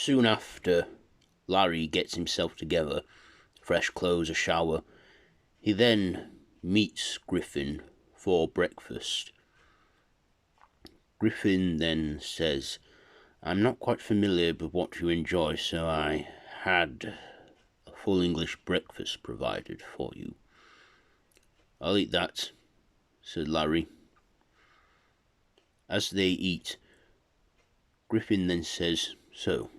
Soon after, Larry gets himself together, fresh clothes, a shower. He then meets Griffin for breakfast. Griffin then says, "I'm not quite familiar with what you enjoy, so I had a full English breakfast provided for you." "I'll eat that," said Larry. As they eat, Griffin then says, "So,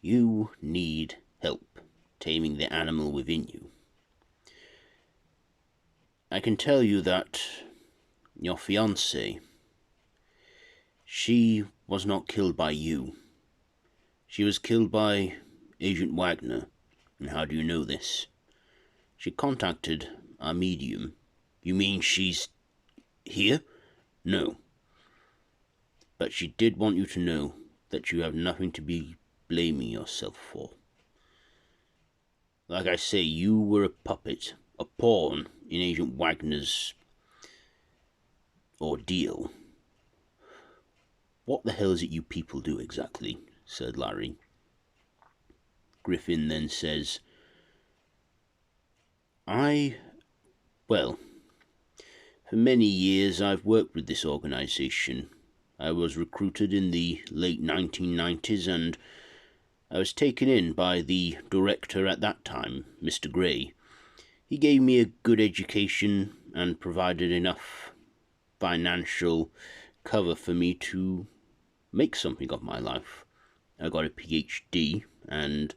you need help taming the animal within you. I can tell you that your fiancée, she was not killed by you. She was killed by Agent Wagner. And how do you know this? She contacted our medium." "You mean she's here?" "No. But she did want you to know that you have nothing to be blaming yourself for. Like I say, you were a puppet, a pawn in Agent Wagner's ordeal." "What the hell is it you people do exactly?" said Larry. Griffin then says, Well, for many years I've worked with this organization. I was recruited in the late 1990s and I was taken in by the director at that time, Mr. Gray. He gave me a good education and provided enough financial cover for me to make something of my life. I got a PhD, and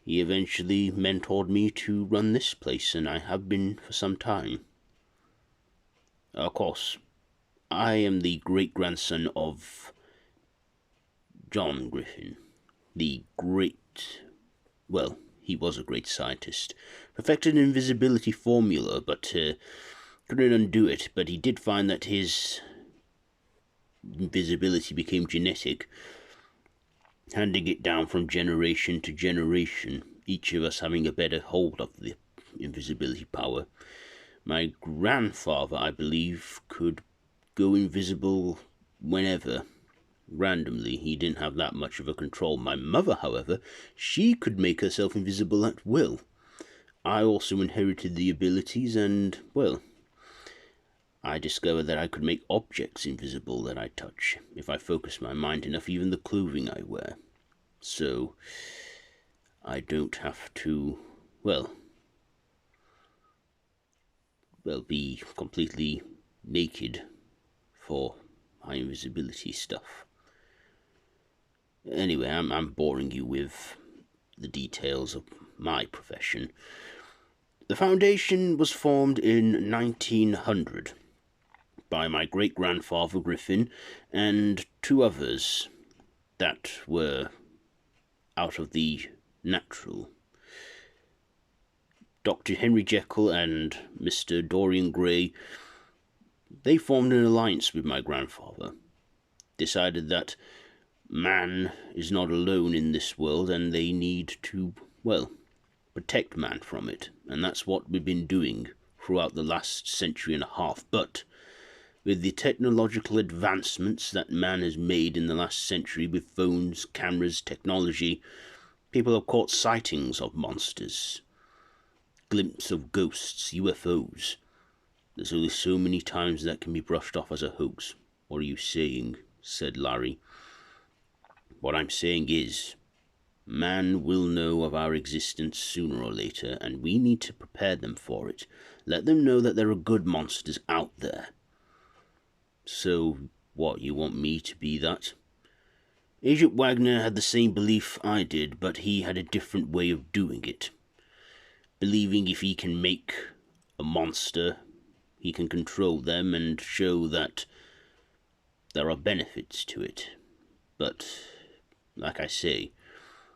he eventually mentored me to run this place, and I have been for some time. Of course, I am the great-grandson of John Griffin, the great... well, he was a great scientist. Perfected an invisibility formula, but couldn't undo it. But he did find that his invisibility became genetic, handing it down from generation to generation, each of us having a better hold of the invisibility power. My grandfather, I believe, could go invisible whenever, randomly. He didn't have that much of a control. My mother, however, she could make herself invisible at will. I also inherited the abilities and, well, I discovered that I could make objects invisible that I touch, if I focus my mind enough, even the clothing I wear. So, I don't have to, well, be completely naked for my invisibility stuff. Anyway, I'm boring you with the details of my profession. The foundation was formed in 1900 by my great-grandfather Griffin and two others that were out of the natural. Dr. Henry Jekyll and Mr. Dorian Gray, they formed an alliance with my grandfather, decided that man is not alone in this world and they need to, well, protect man from it. And that's what we've been doing throughout the last century and a half. But with the technological advancements that man has made in the last century with phones, cameras, technology, people have caught sightings of monsters, glimpses of ghosts, UFOs. There's only so many times that can be brushed off as a hoax. "What are you saying?" said Larry. "What I'm saying is, man will know of our existence sooner or later, and we need to prepare them for it. Let them know that there are good monsters out there." "So, what, you want me to be that?" "Agent Wagner had the same belief I did, but he had a different way of doing it. Believing if he can make a monster, he can control them and show that there are benefits to it. But, like I say,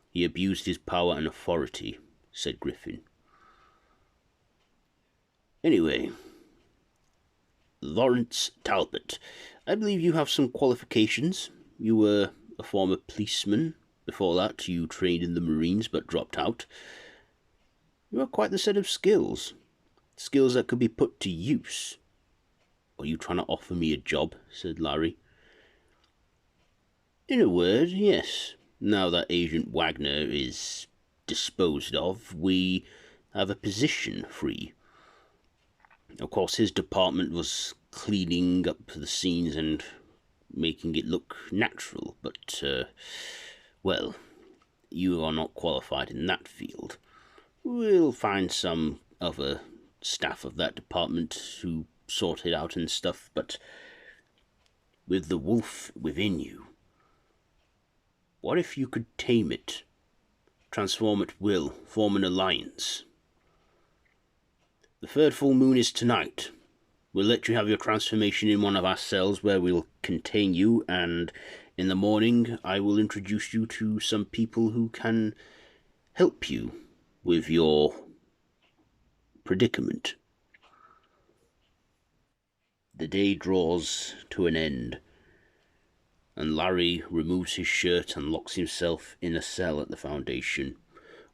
he abused his power and authority," said Griffin. "Anyway, Lawrence Talbot, I believe you have some qualifications. You were a former policeman. Before that, you trained in the Marines but dropped out. You have quite the set of skills. Skills that could be put to use." "Are you trying to offer me a job?" said Larry. In a word, yes. Now that Agent Wagner is disposed of, we have a position free. Of course, his department was cleaning up the scenes and making it look natural, but, well, you are not qualified in that field. We'll find some other staff of that department who sort it out and stuff, but with the wolf within you, what if you could tame it, transform at will, form an alliance? The third full moon is tonight. We'll let you have your transformation in one of our cells where we'll contain you, and in the morning I will introduce you to some people who can help you with your predicament. The day draws to an end, and Larry removes his shirt and locks himself in a cell at the Foundation,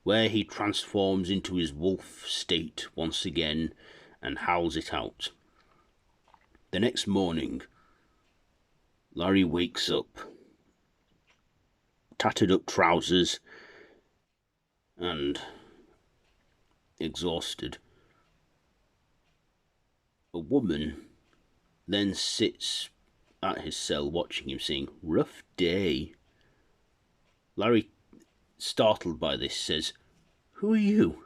where he transforms into his wolf state once again and howls it out. The next morning, Larry wakes up, tattered up trousers and exhausted. A woman then sits at his cell watching him, saying, "Rough day." Larry, startled by this, says, "Who are you?"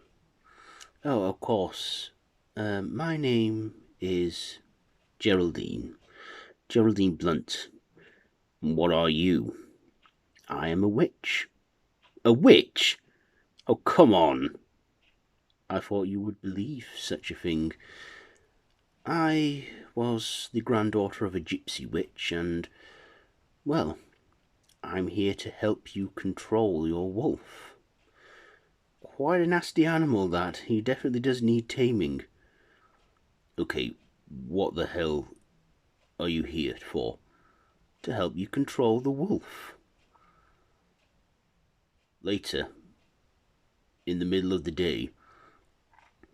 "Oh, of course. My name is Geraldine. Geraldine Blunt. And what are you?" "I am a witch." "A witch? Oh, come on." "I thought you would believe such a thing. I was the granddaughter of a gypsy witch, and, well, I'm here to help you control your wolf. Quite a nasty animal, that. He definitely does need taming." "Okay, what the hell are you here for?" "To help you control the wolf." Later, in the middle of the day,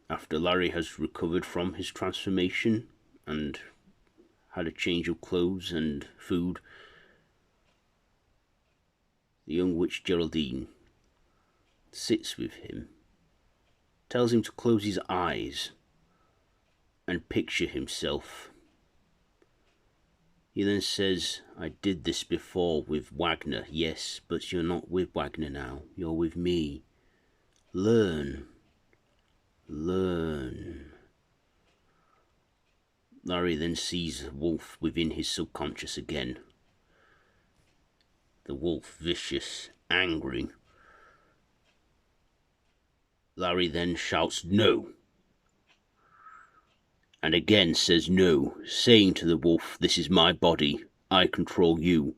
after Larry has recovered from his transformation and had a change of clothes and food, the young witch Geraldine sits with him, tells him to close his eyes and picture himself. He then says, "I did this before with Wagner." "Yes, but you're not with Wagner now. You're with me. Learn. Learn." Larry then sees the wolf within his subconscious again. The wolf, vicious, angry. Larry then shouts, "No!" and again says no, saying to the wolf, "This is my body. I control you.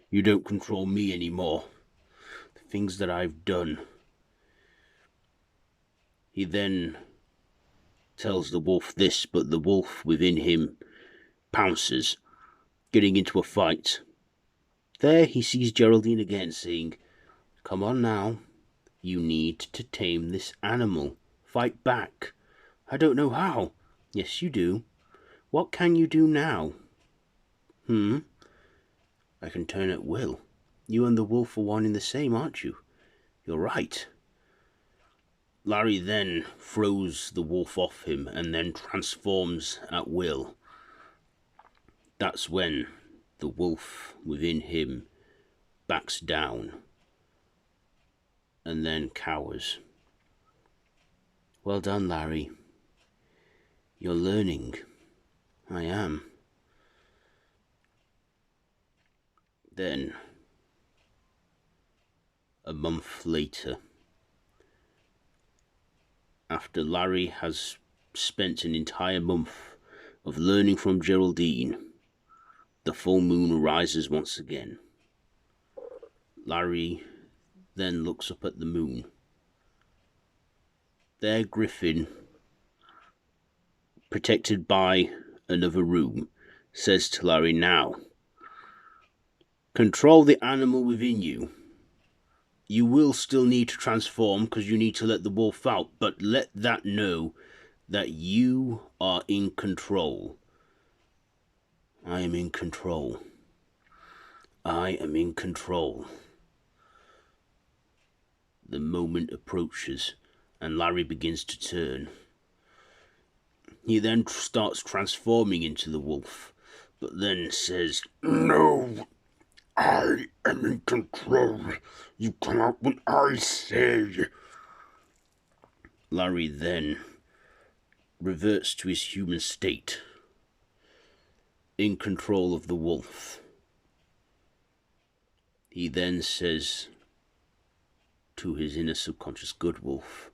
You don't control me anymore. The things that I've done." He then tells the wolf this, but the wolf within him pounces, getting into a fight. There he sees Geraldine again, saying, "Come on now. You need to tame this animal. Fight back." "I don't know how." "Yes, you do. What can you do now?" "I can turn at will. You and the wolf are one in the same, aren't you?" "You're right." Larry then throws the wolf off him and then transforms at will. That's when the wolf within him backs down and then cowers. "Well done, Larry. You're learning." "I am." Then, a month later, after Larry has spent an entire month of learning from Geraldine, the full moon arises once again. Larry then looks up at the moon. There Griffin, protected by another room, says to Larry, "Now, control the animal within you. You will still need to transform because you need to let the wolf out, but let that know that you are in control." "I am in control. I am in control. The moment approaches, and Larry begins to turn. He then starts transforming into the wolf, but then says, No, I am in control. You come out when I say. Larry then reverts to his human state, in control of the wolf. He then says to his inner subconscious, good wolf.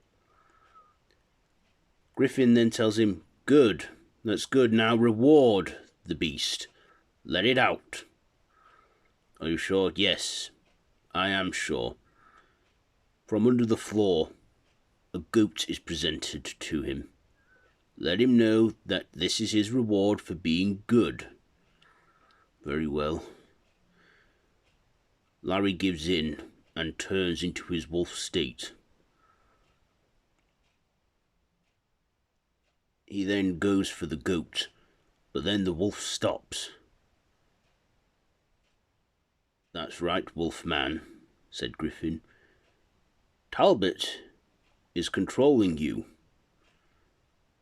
Griffin then tells him, good, that's good, now reward the beast. Let it out. Are you sure? Yes, I am sure. From under the floor, a goat is presented to him. Let him know that this is his reward for being good. Very well. Larry gives in and turns into his wolf state. He then goes for the goat, but then the wolf stops. That's right, Wolfman, said Griffin. Talbot is controlling you,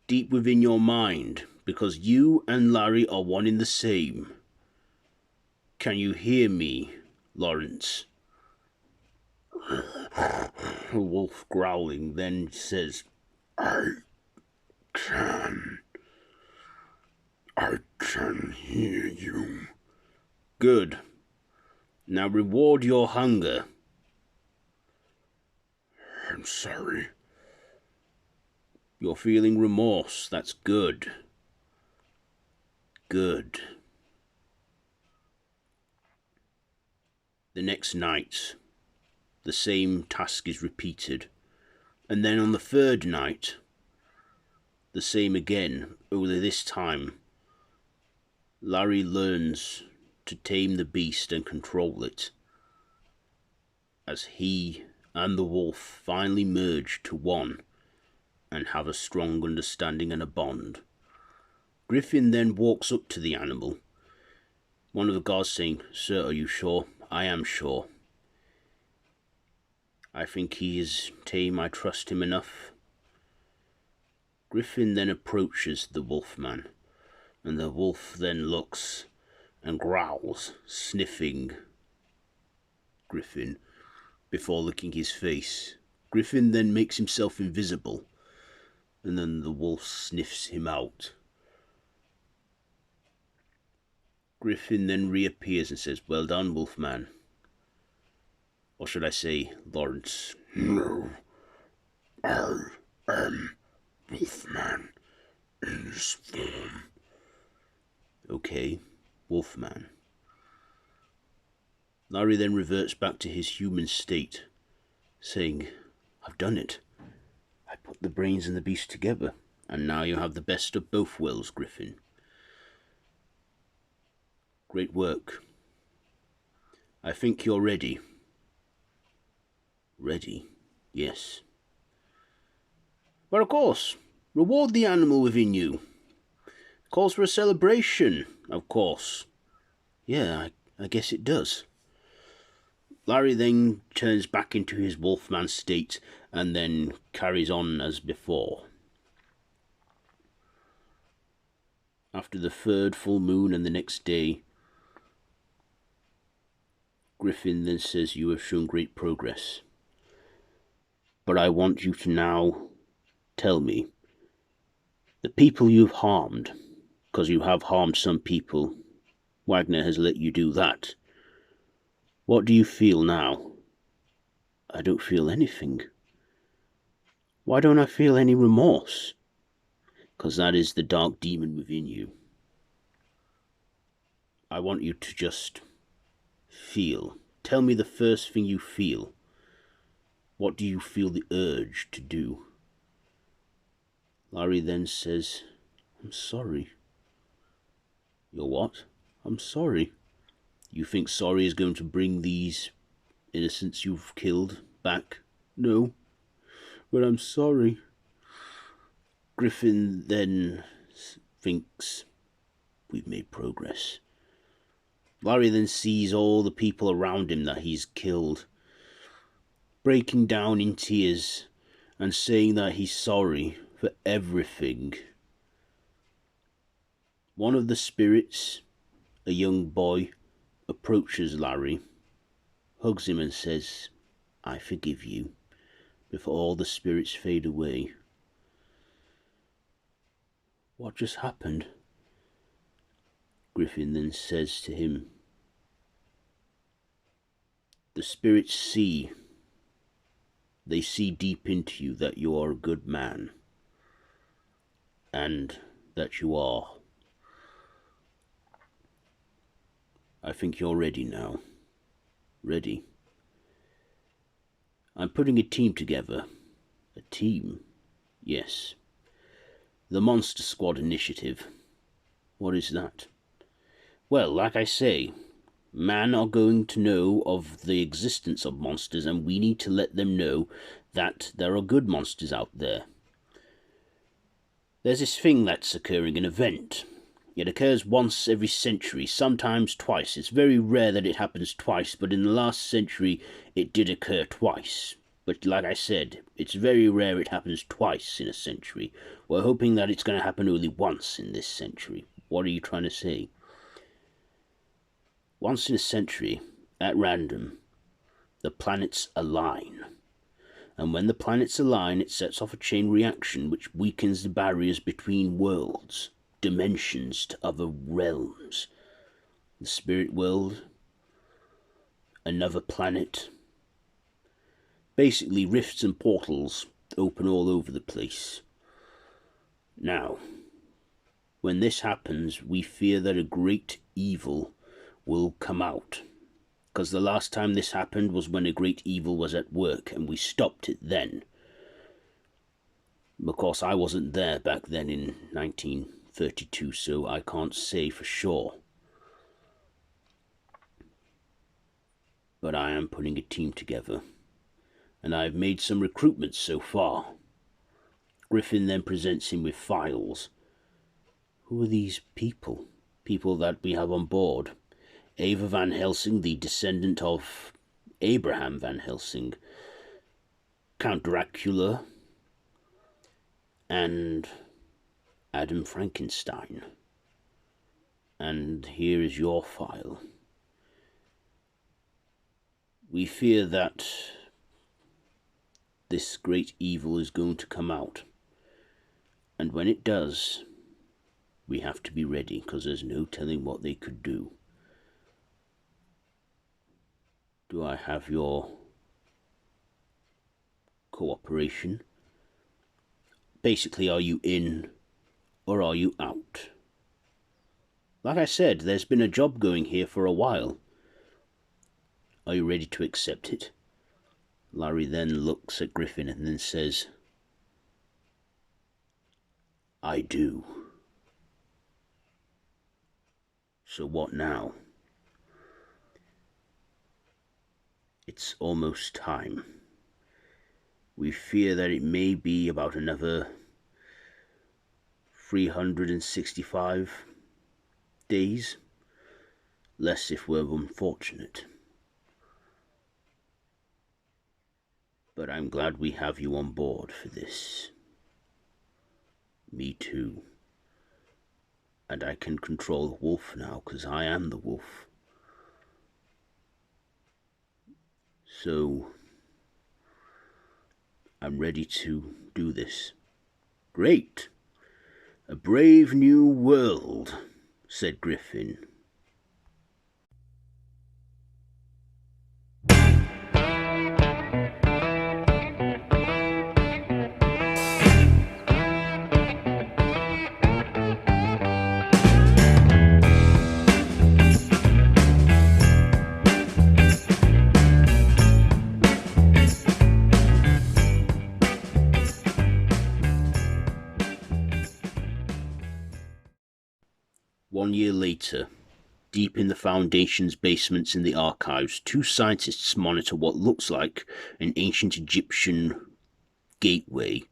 deep within your mind, because you and Larry are one in the same. Can you hear me, Lawrence? The wolf, growling, then says, I can hear you. good. Now reward your hunger. I'm sorry. You're feeling remorse. That's good. Good. The next night, the same task is repeated. And then on the third night, the same again, only this time, Larry learns to tame the beast and control it, as he and the wolf finally merge to one and have a strong understanding and a bond. Griffin then walks up to the animal, one of the guards saying, Sir, are you sure? I am sure. I think he is tame, I trust him enough. Griffin then approaches the Wolfman, and the wolf then looks and growls, sniffing Griffin before licking his face. Griffin then makes himself invisible, and then the wolf sniffs him out. Griffin then reappears and says, well done, Wolfman. Or should I say, Lawrence? No, I am Wolfman in this form. Okay, Wolfman. Larry then reverts back to his human state, saying, I've done it. I put the brains and the beast together, and now you have the best of both worlds, Griffin. Great work. I think you're ready. Ready, yes. But of course, reward the animal within you. Calls for a celebration, of course. Yeah, I guess it does. Larry then turns back into his wolfman state and then carries on as before. After the third full moon and the next day, Griffin then says, you have shown great progress. But I want you to now tell me, the people you've harmed, because you have harmed some people, Wagner has let you do that. What do you feel now? I don't feel anything. Why don't I feel any remorse? Because that is the dark demon within you. I want you to just feel. Tell me the first thing you feel. What do you feel the urge to do? Larry then says, I'm sorry. You're what? I'm sorry. You think sorry is going to bring these innocents you've killed back? No, but I'm sorry. Griffin then thinks, we've made progress. Larry then sees all the people around him that he's killed, breaking down in tears and saying that he's sorry for everything. One of the spirits, a young boy, approaches Larry, hugs him and says, "I forgive you," before all the spirits fade away. "What just happened?" Griffin then says to him, "The spirits see. They see deep into you that you are a good man. And that you are. I think you're ready now. Ready. I'm putting a team together." "A team?" "Yes. The Monster Squad Initiative." "What is that?" "Well, like I say, man are going to know of the existence of monsters, and we need to let them know that there are good monsters out there. There's this thing that's occurring, an event. It occurs once every century, sometimes twice. It's very rare that it happens twice, but in the last century it did occur twice. But like I said, it's very rare it happens twice in a century. We're hoping that it's going to happen only once in this century." "What are you trying to say?" "Once in a century, at random, the planets align. And when the planets align, it sets off a chain reaction which weakens the barriers between worlds, dimensions to other realms. The spirit world, another planet. Basically, rifts and portals open all over the place. Now, when this happens, we fear that a great evil will come out. Because the last time this happened was when a great evil was at work, and we stopped it then. Of course, I wasn't there back then in 1932, so I can't say for sure. But I am putting a team together, and I've made some recruitments so far." Griffin then presents him with files. "Who are these people?" "People that we have on board. Ava Van Helsing, the descendant of Abraham Van Helsing, Count Dracula, and Adam Frankenstein. And here is your file. We fear that this great evil is going to come out. And when it does, we have to be ready, because there's no telling what they could do. Do I have your cooperation? Basically, are you in or are you out? Like I said, there's been a job going here for a while. Are you ready to accept it?" Larry then looks at Griffin and then says, "I do. So what now?" "It's almost time. We fear that it may be about another 365 days, less if we're unfortunate. But I'm glad we have you on board for this." "Me too. And I can control the wolf now, because I am the wolf. So, I'm ready to do this." "Great. A brave new world," said Griffin. One year later, deep in the Foundation's basements in the archives, two scientists monitor what looks like an ancient Egyptian gateway.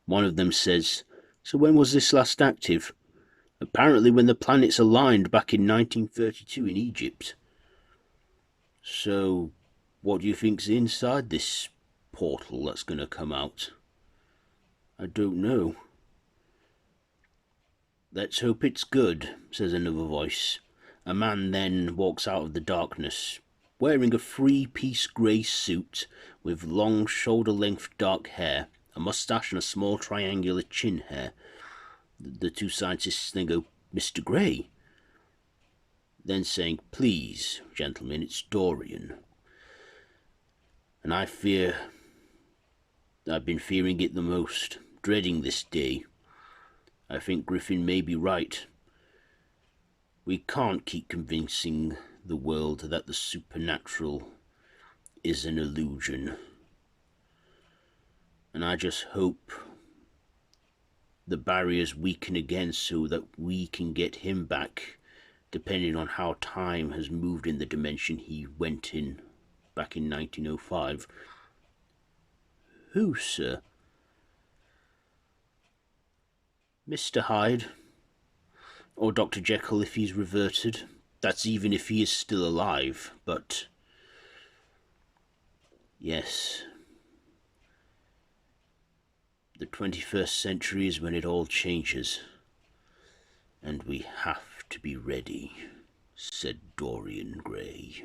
One of them says, "So when was this last active?" Apparently when the planets aligned back in 1932 in Egypt. So, what do you think's inside this portal that's going to come out? I don't know. Let's hope it's good, says another voice. A man then walks out of the darkness, wearing a three-piece grey suit with long shoulder-length dark hair, a moustache and a small triangular chin hair. The two scientists then go, Mr. Grey. Then saying, please, gentlemen, it's Dorian. And I've been fearing it the most, dreading this day. I think Griffin may be right. We can't keep convincing the world that the supernatural is an illusion. And I just hope the barriers weaken again so that we can get him back, depending on how time has moved in the dimension he went in back in 1905. Who, sir? Mr. Hyde? Or Dr. Jekyll if he's reverted. That's even if he is still alive, but... yes. The 21st century is when it all changes. And we have to be ready, said Dorian Gray.